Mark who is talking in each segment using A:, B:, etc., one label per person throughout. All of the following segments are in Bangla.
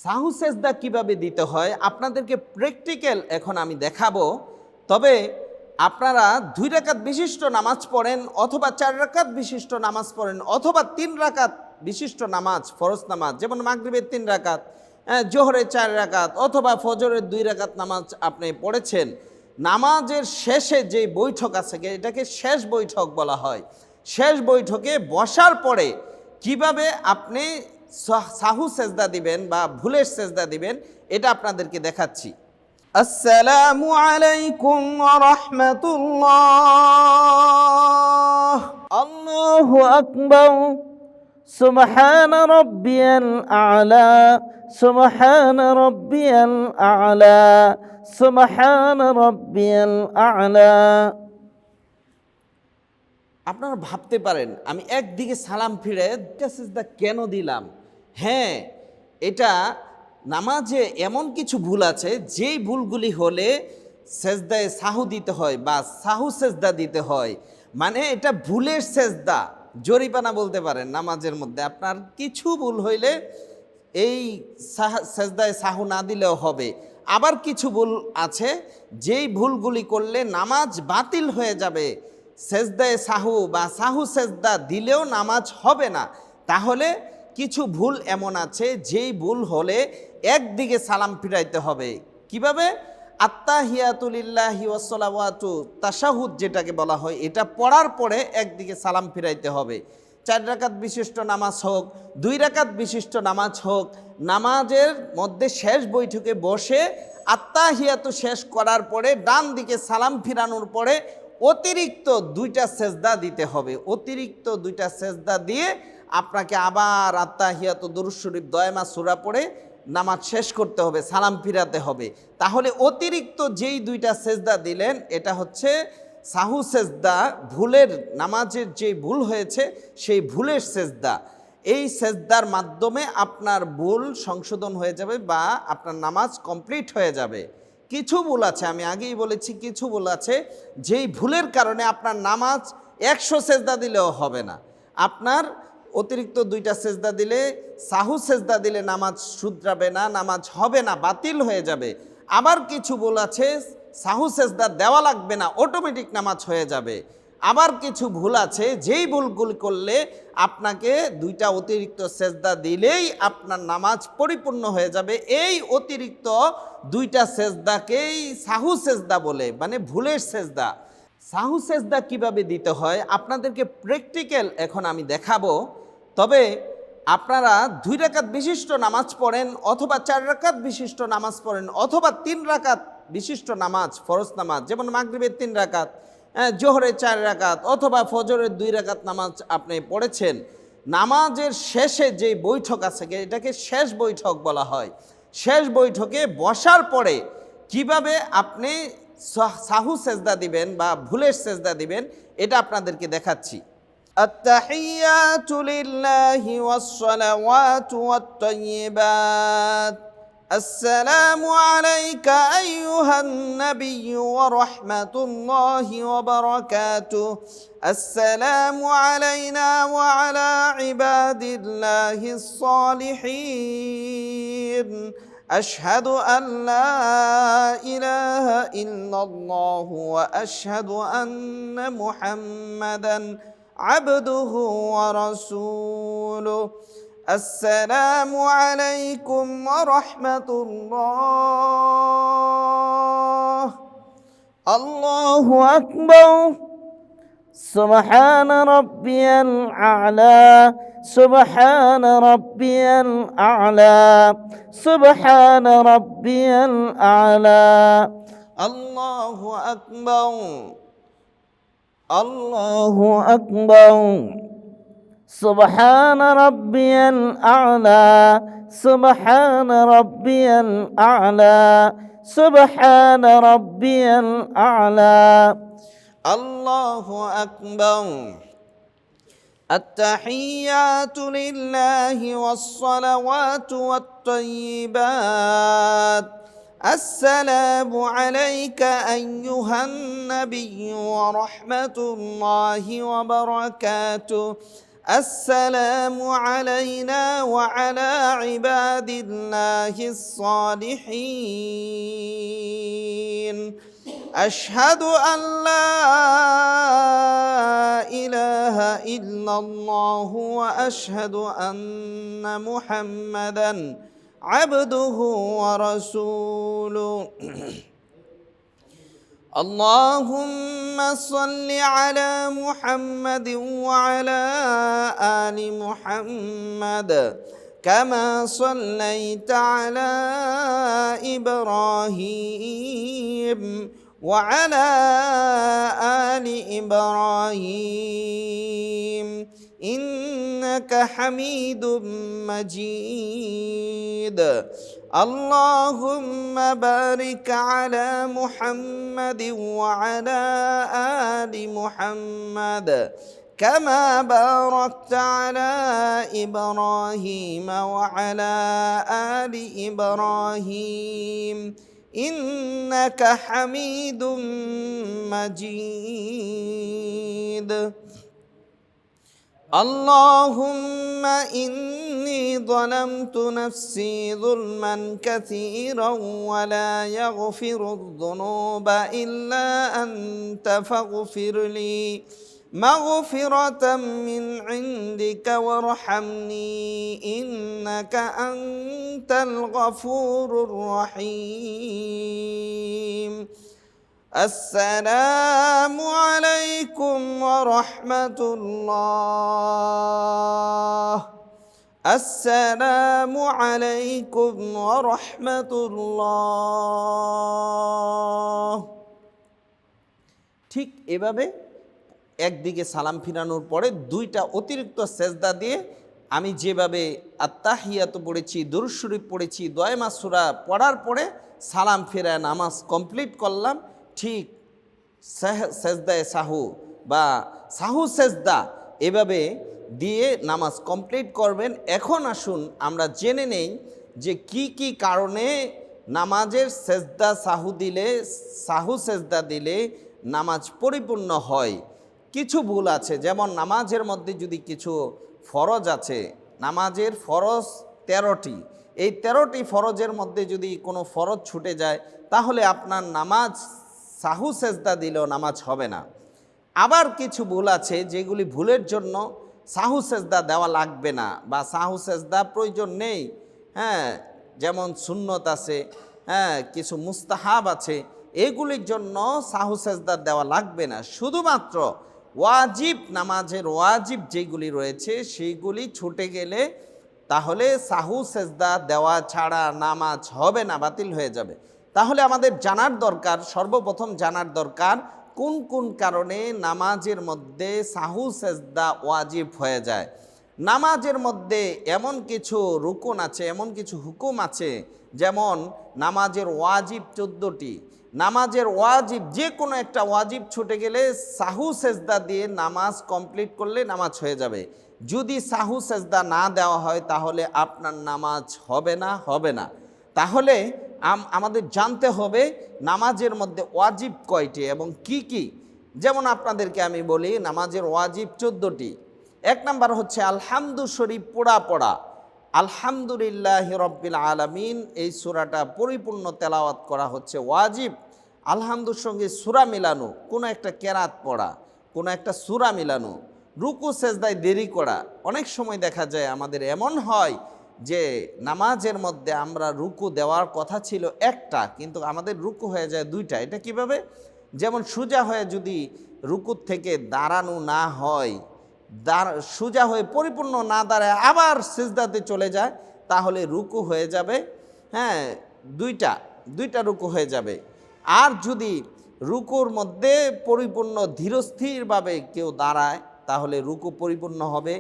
A: সাহু সেজদা কিভাবে দিতে হয় আপনাদেরকে প্র্যাকটিক্যাল এখন আমি দেখাবো। তবে আপনারা 2 রাকাত বিশিষ্ট নামাজ পড়েন অথবা 4 রাকাত বিশিষ্ট নামাজ পড়েন অথবা 3 রাকাত বিশিষ্ট নামাজ, ফরজ নামাজ যেমন মাগরিবের 3 রাকাত, জোহরের 4 রাকাত অথবা ফজরের 2 রাকাত নামাজ আপনি পড়েছেন। নামাজের শেষে যে বৈঠক আছে এটাকে শেষ বৈঠক বলা হয়। শেষ বৈঠকে বসার পরে কিভাবে আপনি সাহু সেজদা দিবেন বা ভুলের সেজদা দিবেন এটা আপনাদেরকে দেখাচ্ছি। আসসালামু আলাইকুম ওয়া রাহমাতুল্লাহ। আল্লাহু আকবার। সুবহান রাব্বিয়াল আ'লা, সুবহান রাব্বিয়াল আ'লা, সুবহান রাব্বিয়াল আ'লা। আপনারা ভাবতে পারেন আমি একদিকে সালাম ফিরে 2টা সিজদা কেন দিলাম? হ্যাঁ, এটা নামাজে এমন কিছু ভুল আছে যেই ভুলগুলি হলে সেজদায় সাহু দিতে হয় বা সাহু সেজদা দিতে হয়। মানে এটা ভুলের সেজদা, জরিমানা বলতে পারেন। নামাজের মধ্যে আপনার কিছু ভুল হইলে এই সেজদায় সাহু না দিলেও হবে। আবার কিছু ভুল আছে যেই ভুলগুলি করলে নামাজ বাতিল হয়ে যাবে। সেজদায় সাহু বা সাহু সেজদা দিলেও নামাজ হবে না। তাহলে কিছু ভুল এমন আছে যেই ভুল হলে একদিকে সালাম ফিরাইতে হবে। কিভাবে? আত্তাহিয়াতু লিল্লাহি ওয়াস সালাওয়াতু, তাশাহুদ যেটাকে বলা হয়, এটা পড়ার পরে একদিকে সালাম ফিরাইতে হবে। 4 রাকাত বিশিষ্ট নামাজ হোক, 2 রাকাত বিশিষ্ট নামাজ হোক, নামাজের মধ্যে শেষ বৈঠকে বসে আত্তাহিয়াতু শেষ করার পরে ডান দিকে সালাম ফিরানোর পরে অতিরিক্ত 2টা সেজদা দিতে হবে। অতিরিক্ত 2টা সেজদা দিয়ে আপনাকে আবার আত্তাহিয়াতু, দুরূদ শরীফ, দোয়া সূরা পড়ে নামাজ শেষ করতে হবে, সালাম ফিরাতে হবে। তাহলে অতিরিক্ত যেই 2টা সেজদা দিলেন এটা হচ্ছে সাহু সেজদা, ভুলের, নামাজের যে ভুল হয়েছে সেই ভুলের সেজদা। এই সেজদার মাধ্যমে আপনার ভুল সংশোধন হয়ে যাবে বা আপনার নামাজ কমপ্লিট হয়ে যাবে। কিছু ভুল আছে, আমি আগেই বলেছি কিছু ভুল আছে যেই ভুলের কারণে আপনার নামাজ 100 সেজদা দিলেও হবে না। আপনার অতিরিক্ত 2টা সেজদা দিলে, সাহু সেজদা দিলে নামাজ শুধরাবে না, নামাজ হবে না, বাতিল হয়ে যাবে। আবার কিছু ভুল আছে সাহু সেজদা দেওয়া লাগবে না, অটোমেটিক নামাজ হয়ে যাবে। আবার কিছু ভুল আছে যেই ভুলগুলি করলে আপনাকে 2টা অতিরিক্ত সেজদা দিলেই আপনার নামাজ পরিপূর্ণ হয়ে যাবে। এই অতিরিক্ত 2টা সেজদাকেই সাহু সেজদা বলে, মানে ভুলের সেজদা। সাহু সেজদা কিভাবে দিতে হয় আপনাদেরকে প্র্যাকটিক্যাল এখন আমি দেখাবো। তবে আপনারা 2 রাকাত বিশিষ্ট নামাজ পড়েন অথবা 4 রাকাত বিশিষ্ট নামাজ পড়েন অথবা 3 রাকাত বিশিষ্ট নামাজ, ফরজ নামাজ যেমন মাগরিবের 3 রাকাত, জোহরের 4 রাকাত অথবা ফজরের 2 রাকাত নামাজ আপনি পড়েছেন। নামাজের শেষে যে বৈঠক আছে এটাকে শেষ বৈঠক বলা হয়। শেষ বৈঠকে বসার পরে কিভাবে আপনি সাহু সেজদা দিবেন বা ভুলের সেজদা দিবেন এটা আপনাদেরকে দেখাচ্ছি। আত্তাহিয়াতু লিল্লাহি ওয়াস সালাওয়াতু ওয়াত তাইয়্যিবাত। আসসালামু আলাইকা আইয়ুহান নাবিয়্যু ওয়া রাহমাতুল্লাহি ওয়া বারাকাতুহু। আসসালামু আলাইনা ওয়া আলা ইবাদিল্লাহিস সালিহিন। أشهد أن لا إله إلا الله وأشهد أن محمدا عبده ورسوله. السلام عليكم ورحمة الله. الله أكبر. سبحان ربي الأعلى، سبحان ربي الأعلى، سبحان ربي الأعلى. الله أكبر، الله أكبر. سبحان ربي الأعلى، سبحان ربي الأعلى، سبحان ربي الأعلى. الله أكبر. التحيات لله والصلوات والطيبات. السلام عليك أيها النبي ورحمة الله وبركاته. السلام علينا وعلى عباد الله الصالحين أشهد أن لا إله إلا الله وأشهد أن محمدا عبده ورسوله اللهم صل على محمد وعلى آل محمد كما صليت على إبراهيم وعلى آل إبراهيم إنك حميد مجيد اللهم بارك على محمد وعلى آل محمد كما باركت على إبراهيم وعلى آل إبراهيم إنك حميد مجيد اللهم إني ظلمت نفسي ظلما كثيرا ولا يغفر الذنوب إلا أنت فاغفر لي مغفرة من عندك وارحمني إنك أنت الغفور الرحيم السلام عليكم ورحمة الله السلام عليكم ورحمة الله ঠিক এভাবে একদিকে সালাম ফিরানোর পরে দুইটা অতিরিক্ত সেজদা দিয়ে আমি যেভাবে আত্তাহিয়াত পড়েছি, দুরূদ শরীফ পড়েছি, দোয়া মাসুরা পড়ার পরে সালাম ফিরায় নামাজ কমপ্লিট করলাম, ঠিক সেজদায়ে সাহু বা সাহু সেজদা এভাবে দিয়ে নামাজ কমপ্লিট করবেন। এখন আসুন আমরা জেনে নেই যে কি কি কারণে নামাজের সেজদা সাহু সেজদা দিলে নামাজ পরিপূর্ণ হয়। কিছু ভুল আছে, যেমন নামাজের মধ্যে যদি কিছু ফরজ আছে, নামাজের ফরজ 13টি, এই 13টি ফরজের মধ্যে যদি কোনো ফরজ ছুটে যায় তাহলে আপনার নামাজ সাহু সেজদা দিলেও নামাজ হবে না। আবার কিছু ভুল আছে যেগুলি ভুলের জন্য সাহু সেজদা দেওয়া লাগবে না বা সাহু সেজদা প্রয়োজন নেই। যেমন সুন্নত আছে, কিছু মুস্তাহাব আছে, এগুলির জন্য সাহু সেজদা দেওয়া লাগবে না। শুধুমাত্র ওয়াজিব, নামাজের ওয়াজিব যেগুলি রয়েছে সেইগুলি ছুটে গেলে তাহলে সাহু সেজদা দেওয়া ছাড়া নামাজ হবে না, বাতিল হয়ে যাবে। তাহলে আমাদের জানার দরকার, সর্বপ্রথম জানার দরকার কোন কোন কারণে নামাজের মধ্যে সাহু সেজদা ওয়াজিব হয়ে যায়। নামাজের মধ্যে এমন কিছু রুকুন আছে, এমন কিছু হুকুম আছে, যেমন নামাজের ওয়াজিব 14টি। নামাজের ওয়াজিব যে কোনো একটা ওয়াজিব ছুটে গেলে সাহু সেজদা দিয়ে নামাজ কমপ্লিট করলে নামাজ হয়ে যাবে। যদি সাহু সেজদা না দেওয়া হয় তাহলে আপনার নামাজ হবে না। তাহলে আমাদের জানতে হবে নামাজের মধ্যে ওয়াজিব কয়টি এবং কি কি। যেমন আপনাদেরকে আমি বলি, নামাজের ওয়াজিব 14টি। 1 নাম্বার হচ্ছে আলহামদু শরীফ পড়া। আলহামদুলিল্লাহি রব্বিল আলামিন, এই সূরাটা পরিপূর্ণ তেলাওয়াত করা হচ্ছে ওয়াজিব। আলহামদুর সঙ্গে সূরা মিলানো, কোনো একটা কেরাত পড়া, কোনো একটা সূরা মিলানো, রুকু সেজদায় দেরি করা। অনেক সময় দেখা যায় আমাদের এমন হয় যে নামাজের মধ্যে আমরা রুকু দেওয়ার কথা ছিল একটা, কিন্তু আমাদের রুকু হয়ে যায় 2টা। এটা কিভাবে? যেমন সোজা হয়ে যদি রুকুর থেকে দাঁড়ানো না হয়, সোজা হয়ে পরিপূর্ণ না দাঁড়ায় আবার সিজদাতে চলে যায়, তাহলে রুকু হয়ে যাবে দুইটা রুকু হয়ে যাবে। আর যদি রুকুর মধ্যে পরিপূর্ণ ধীরস্থিরভাবে কেউ দাঁড়ায় তাহলে রুকু পরিপূর্ণ হবে,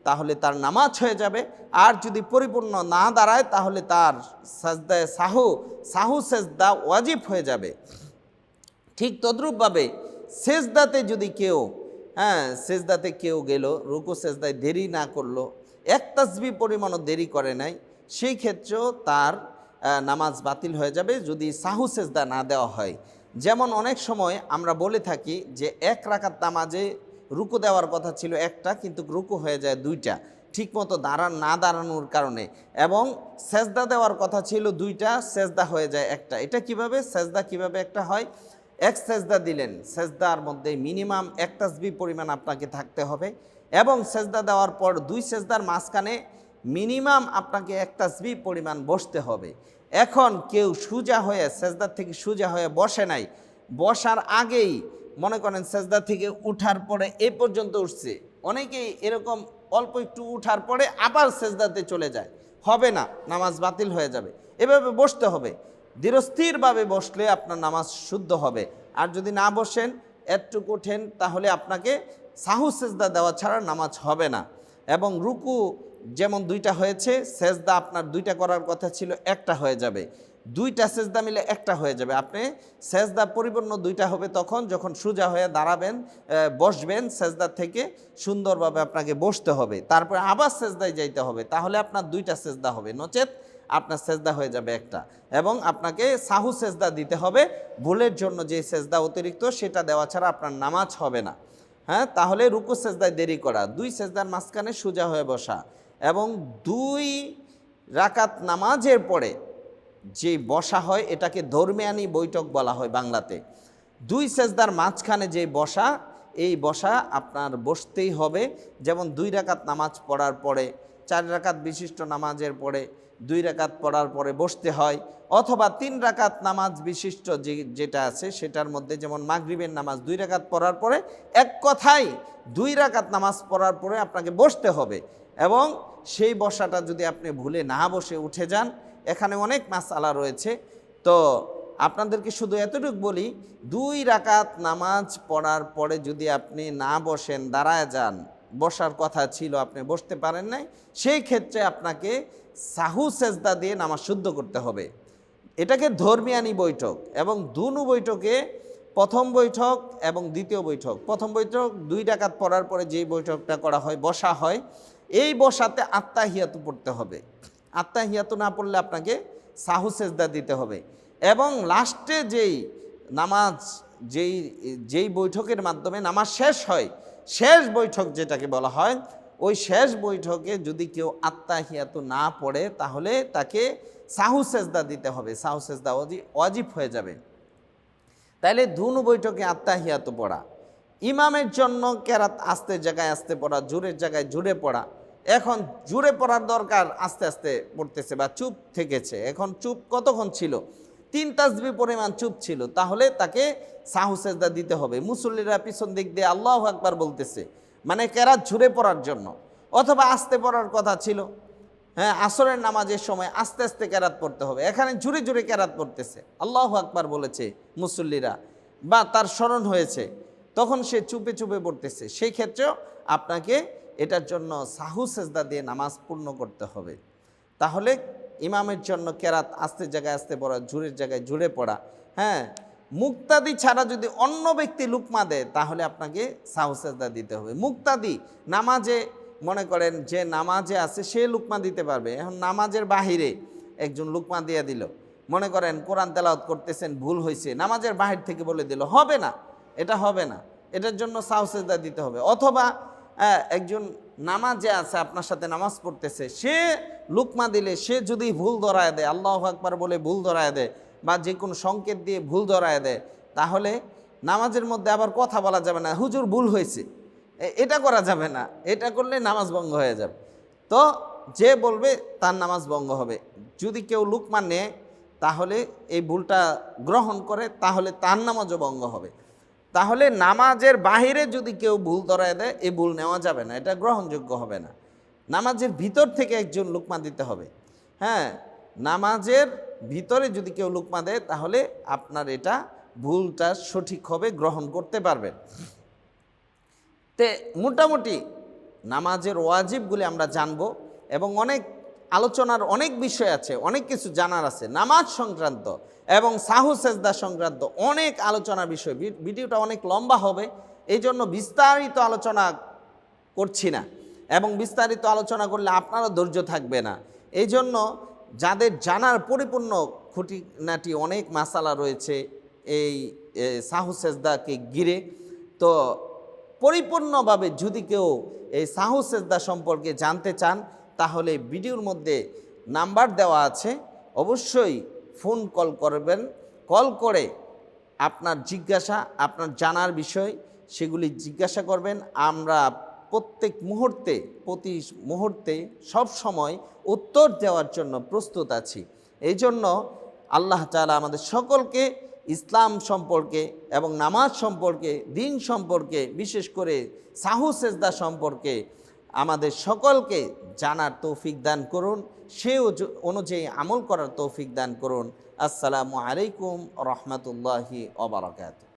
A: তাহলে তার নামাজ হয়ে যাবে। আর যদি পরিপূর্ণ না দাঁড়ায় তাহলে তার সাজদায়ে সাহু সেজদা ওয়াজিব হয়ে যাবে। ঠিক তদ্রূপভাবে সেজদাতে যদি সেজদাতে কেউ গেল, রুকু সেজদায় দেরি না করলো, 1 তাসবিহ পরিমাণও দেরি করে নাই, সেই ক্ষেত্রেও তার নামাজ বাতিল হয়ে যাবে যদি সাহু সেজদা না দেওয়া হয়। যেমন অনেক সময় আমরা বলে থাকি যে 1 রাকাত নামাজে রুকু দেওয়ার কথা ছিল একটা, কিন্তু রুকু হয়ে যায় দুইটা ঠিকমতো না দাঁড়ানোর কারণে, এবং সেজদা দেওয়ার কথা ছিল দুইটা, সেজদা হয়ে যায় একটা। এটা কিভাবে সেজদা কিভাবে একটা হয়? এক সেজদা দিলেন, সেজদার মধ্যে মিনিমাম এক তাসবিহ পরিমাণ আপনাকে থাকতে হবে, এবং সেজদা দেওয়ার পর দুই সেজদার মাঝখানে মিনিমাম আপনাকে এক তাসবিহ পরিমাণ বসতে হবে। এখন কেউ সোজা হয়ে সেজদার থেকে সোজা হয়ে বসে নাই, বসার আগেই মনে করেন সেজদা থেকে উঠার পরে এ পর্যন্ত উঠছে, অনেকেই এরকম অল্প একটু উঠার পরে আবার সেজদাতে চলে যায়, হবে না, নামাজ বাতিল হয়ে যাবে। এভাবে বসতে হবে, ধীরস্থিরভাবে বসলে আপনার নামাজ শুদ্ধ হবে। আর যদি না বসেন, একটুকু ওঠেন, তাহলে আপনাকে সাহু সেজদা দেওয়া ছাড়া নামাজ হবে না। এবং রুকু যেমন দুইটা হয়েছে, সেজদা আপনার দুইটা করার কথা ছিল একটা হয়ে যাবে, দুইটা সেজদা মিলে একটা হয়ে যাবে। আপনি সেজদা পরিপূর্ণ দুইটা হবে তখন যখন সোজা হয়ে দাঁড়াবেন, বসবেন, সেজদা থেকে সুন্দরভাবে আপনাকে বসতে হবে, তারপরে আবার সেজদায় যাইতে হবে, তাহলে আপনার দুইটা সেজদা হবে, নচেত আপনার সেজদা হয়ে যাবে একটা। এবং আপনাকে সাহু সেজদা দিতে হবে, ভুলের জন্য যে সেজদা অতিরিক্ত সেটা দেওয়া ছাড়া আপনার নামাজ হবে না। হ্যাঁ, তাহলে রুকু সেজদায় দেরি করা, দুই সেজদার মাঝখানে সোজা হয়ে বসা, এবং দুই রাকাত নামাজের পরে যে বসা হয় এটাকে দরমিয়ানি বৈঠক বলা হয় বাংলাতে। দুই সেজদার মাঝখানে যে বসা, এই বসা আপনার বসতেই হবে। যেমন দুই রাকাত নামাজ পড়ার পরে, 4 রাকাত বিশিষ্ট নামাজের পরে 2 রাকাত পড়ার পরে বসতে হয়, অথবা 3 রাকাত নামাজ বিশিষ্ট যেটা আছে সেটার মধ্যে, যেমন মাগরিবের নামাজ 2 রাকাত পড়ার পরে, এক কথায় 2 রাকাত নামাজ পড়ার পরে আপনাকে বসতে হবে। এবং সেই বসাটা যদি আপনি ভুলে না বসে উঠে যান, এখানে অনেক মাসআলা রয়েছে, তো আপনাদেরকে শুধু এতটুকু বলি, 2 রাকাত নামাজ পড়ার পরে যদি আপনি না বসেন, দাঁড়ায় যান, বসার কথা ছিল আপনি বসতে পারেন নাই, সেই ক্ষেত্রে আপনাকে সাহু সেজদা দিয়ে নামাজ শুদ্ধ করতে হবে। এটাকে ধর্মিয়ানি বৈঠক। এবং দুনু বৈঠকে, প্রথম বৈঠক এবং দ্বিতীয় বৈঠক, প্রথম বৈঠক 2 রাকাত পড়ার পরে যেই বৈঠকটা করা হয়, বসা হয়, এই বসাতে আত্তাহিয়াতু পড়তে হবে। আত্তাহিয়াতু না পড়লে আপনাকে সাহু সেজদা দিতে হবে। এবং লাস্টে যেই নামাজ, যেই বৈঠকের মাধ্যমে নামাজ শেষ হয়, শেষ বৈঠক যেটাকে বলা হয়, ওই শেষ বৈঠকে যদি কেউ আত্তাহিয়াতু না পড়ে, তাহলে তাকে সাহু সেজদা দিতে হবে, সাহু সেজদা ওয়াজিব হয়ে যাবে। তাইলে দুনু বৈঠকে আত্তাহিয়াতু পড়া, ইমামের জন্য কেরাত আস্তে জায়গায় আস্তে পড়া, জোরের জায়গায় জোরে পড়া। এখন জোরে পড়ার দরকার, আস্তে আস্তে পড়তেছে বা চুপ থেকেছে, এখন চুপ কতক্ষণ ছিল, 3 তাসবিহ পরিমাণ চুপ ছিল, তাহলে তাকে সাহু সেজদা দিতে হবে। মুসল্লিরা পিছন দিক দিয়ে আল্লাহু আকবার বলতেছে, মানে কেরাত জোরে পড়ার জন্য, অথবা আস্তে পড়ার কথা ছিল, হ্যাঁ, আসরের নামাজের সময় আস্তে আস্তে কেরাত পড়তে হবে, এখানে জোরে জোরে কেরাত পড়তেছে, আল্লাহু আকবার বলেছে মুসল্লিরা, বা তার স্মরণ হয়েছে, তখন সে চুপে চুপে পড়তেছে, সেই ক্ষেত্রেও আপনাকে এটার জন্য সাহু সেজদা দিয়ে নামাজ পূর্ণ করতে হবে। তাহলে ইমামের জন্য কেরাত আস্তে জায়গায় আস্তে পড়া, জোরের জায়গায় জোরে পড়া। হ্যাঁ, মুক্তাদি ছাড়া যদি অন্য ব্যক্তি লুকমা দেয়, তাহলে আপনাকে সাহু সেজদা দিতে হবে। মুক্তাদি নামাজে, মনে করেন যে নামাজে আছে সে লুকমা দিতে পারবে, এখন নামাজের বাহিরে একজন লুকমা দিয়ে দিল, মনে করেন কোরআন তেলাওয়াত করতেছেন, ভুল হয়েছে, নামাজের বাহির থেকে বলে দিল, হবে না, এটা হবে না, এটার জন্য সাহু সেজদা দিতে হবে। অথবা একজন নামাজে আছে, আপনার সাথে নামাজ পড়তেছে, সে লুকমা দিলে, সে যদি ভুল ধরায় দেয়, আল্লাহু আকবার বলে ভুল ধরায় দেয়, বা যে কোনো সংকেত দিয়ে ভুল ধরায় দেয়, তাহলে নামাজের মধ্যে আবার কথা বলা যাবে না, হুজুর ভুল হয়েছে, এটা করা যাবে না, এটা করলে নামাজ ভঙ্গ হয়ে যাবে। তো যে বলবে তার নামাজ ভঙ্গ হবে। যদি কেউ লুকমা নেয়, তাহলে এই ভুলটা গ্রহণ করে, তাহলে তার নামাজও ভঙ্গ হবে। তাহলে নামাজের বাহিরে যদি কেউ ভুল ধরায় দেয়, এই ভুল নেওয়া যাবে না, এটা গ্রহণযোগ্য হবে না। নামাজের ভিতর থেকে একজন লুকমা দিতে হবে। হ্যাঁ, নামাজের ভিতরে যদি কেউ লুকমা দেয়, তাহলে আপনার এটা ভুলটা সঠিক হবে, গ্রহণ করতে পারবেন। তে মোটামুটি নামাজের ওয়াজিবগুলি আমরা জানব, এবং অনেক আলোচনার অনেক বিষয় আছে, অনেক কিছু জানার আছে নামাজ সংক্রান্ত এবং সাহু সেজদা সংক্রান্ত অনেক আলোচনার বিষয়। ভিডিওটা অনেক লম্বা হবে, এই জন্য বিস্তারিত আলোচনা করছি না, এবং বিস্তারিত আলোচনা করলে আপনারও ধৈর্য থাকবে না। এই জন্য যাদের জানার পরিপূর্ণ খুঁটিনাটি অনেক মাসালা রয়েছে এই সাহু সেজদাকে ঘিরে, তো পরিপূর্ণভাবে যদি কেউ এই সাহু সেজদা সম্পর্কে জানতে চান, তাহলে ভিডিওর মধ্যে নাম্বার দেওয়া আছে, অবশ্যই ফোন কল করবেন। কল করে আপনার জিজ্ঞাসা, আপনার জানার বিষয় সেগুলি জিজ্ঞাসা করবেন। আমরা প্রত্যেক মুহূর্তে, প্রতি মুহূর্তে সব সময় উত্তর দেওয়ার জন্য প্রস্তুত আছি। এই জন্য আল্লাহ তাআলা আমাদের সকলকে ইসলাম সম্পর্কে এবং নামাজ সম্পর্কে, দিন সম্পর্কে, বিশেষ করে সাহু সেজদা সম্পর্কে আমাদের সকলকে জানার তৌফিক দান করুন, সে অনুযায়ী আমল করার তৌফিক দান করুন। আসসালামু আলাইকুম রহমতুল্লাহি ওয়া বারাকাতুহু।